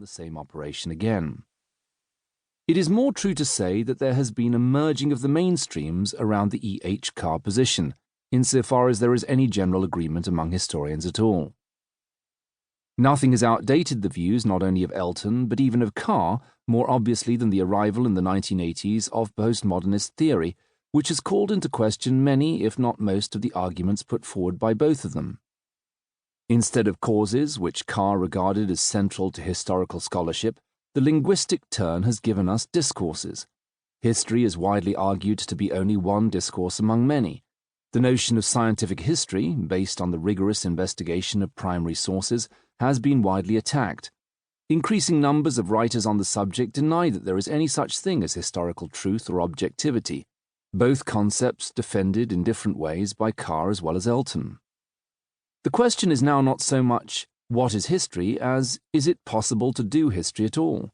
the same operation again. It is more true to say that there has been a merging of the mainstreams around the E.H. Carr position, insofar as there is any general agreement among historians at all. Nothing has outdated the views not only of Elton, but even of Carr, more obviously than the arrival in the 1980s of postmodernist theory, which has called into question many, if not most, of the arguments put forward by both of them. Instead of causes, which Carr regarded as central to historical scholarship, the linguistic turn has given us discourses. History is widely argued to be only one discourse among many. The notion of scientific history, based on the rigorous investigation of primary sources, has been widely attacked. Increasing numbers of writers on the subject deny that there is any such thing as historical truth or objectivity, both concepts defended in different ways by Carr as well as Elton. The question is now not so much what is history as is it possible to do history at all?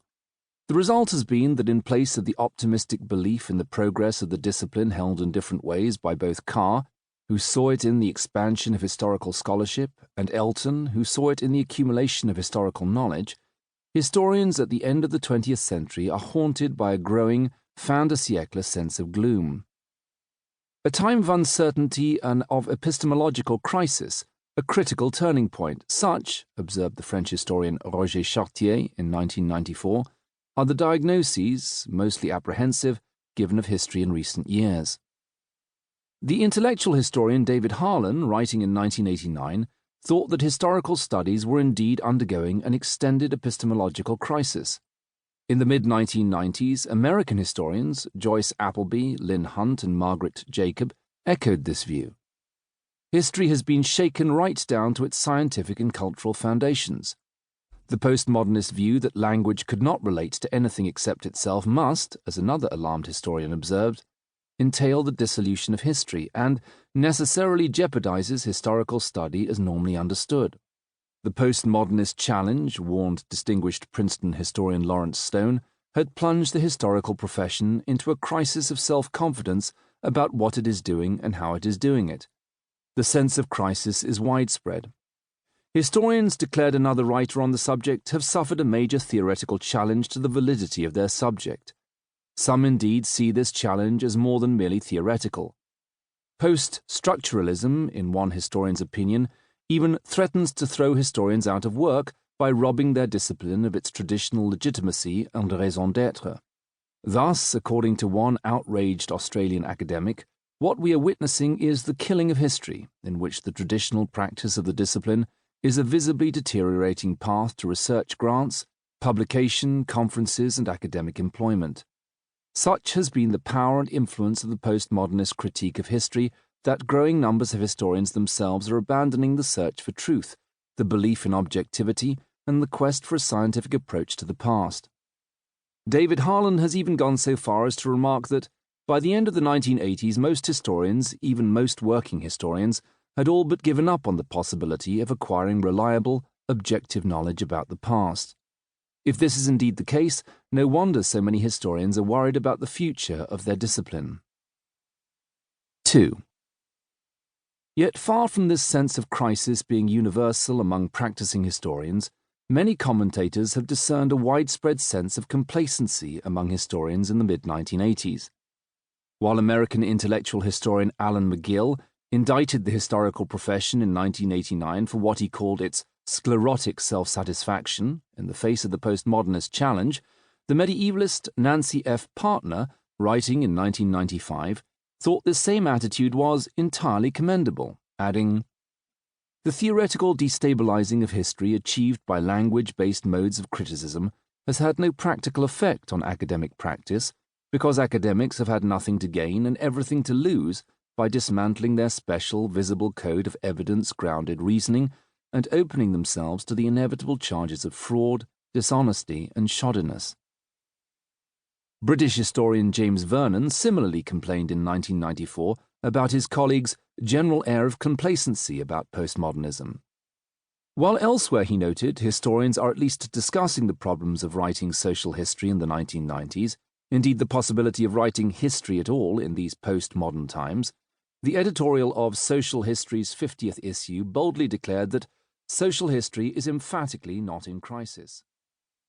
The result has been that in place of the optimistic belief in the progress of the discipline held in different ways by both Carr, who saw it in the expansion of historical scholarship, and Elton, who saw it in the accumulation of historical knowledge, historians at the end of the 20th century are haunted by a growing fin de siècle sense of gloom. A time of uncertainty and of epistemological crisis, a critical turning point, such, observed the French historian Roger Chartier in 1994, are the diagnoses, mostly apprehensive, given of history in recent years. The intellectual historian David Harlan, writing in 1989, thought that historical studies were indeed undergoing an extended epistemological crisis. In the mid-1990s, American historians Joyce Appleby, Lynn Hunt, and Margaret Jacob echoed this view. History has been shaken right down to its scientific and cultural foundations. The postmodernist view that language could not relate to anything except itself must, as another alarmed historian observed, entail the dissolution of history and necessarily jeopardizes historical study as normally understood. The postmodernist challenge, warned distinguished Princeton historian Lawrence Stone, had plunged the historical profession into a crisis of self-confidence about what it is doing and how it is doing it. The sense of crisis is widespread. Historians, declared another writer on the subject, have suffered a major theoretical challenge to the validity of their subject. Some indeed see this challenge as more than merely theoretical. Post-structuralism, in one historian's opinion, even threatens to throw historians out of work by robbing their discipline of its traditional legitimacy and raison d'être. Thus, according to one outraged Australian academic, what we are witnessing is the killing of history, in which the traditional practice of the discipline is a visibly deteriorating path to research grants, publication, conferences, and academic employment. Such has been the power and influence of the postmodernist critique of history that growing numbers of historians themselves are abandoning the search for truth, the belief in objectivity, and the quest for a scientific approach to the past. David Harlan has even gone so far as to remark that by the end of the 1980s, most historians, even most working historians, had all but given up on the possibility of acquiring reliable, objective knowledge about the past. If this is indeed the case, no wonder so many historians are worried about the future of their discipline. 2. Yet far from this sense of crisis being universal among practicing historians, many commentators have discerned a widespread sense of complacency among historians in the mid-1980s. While American intellectual historian Alan McGill indicted the historical profession in 1989 for what he called its sclerotic self-satisfaction in the face of the postmodernist challenge, the medievalist Nancy F. Partner, writing in 1995, thought this same attitude was entirely commendable, adding, "The theoretical destabilizing of history achieved by language-based modes of criticism has had no practical effect on academic practice, because academics have had nothing to gain and everything to lose by dismantling their special, visible code of evidence-grounded reasoning and opening themselves to the inevitable charges of fraud, dishonesty, and shoddiness." British historian James Vernon similarly complained in 1994 about his colleagues' general air of complacency about postmodernism. While elsewhere, he noted, historians are at least discussing the problems of writing social history in the 1990s, indeed the possibility of writing history at all in these postmodern times, the editorial of Social History's 50th issue boldly declared that social history is emphatically not in crisis.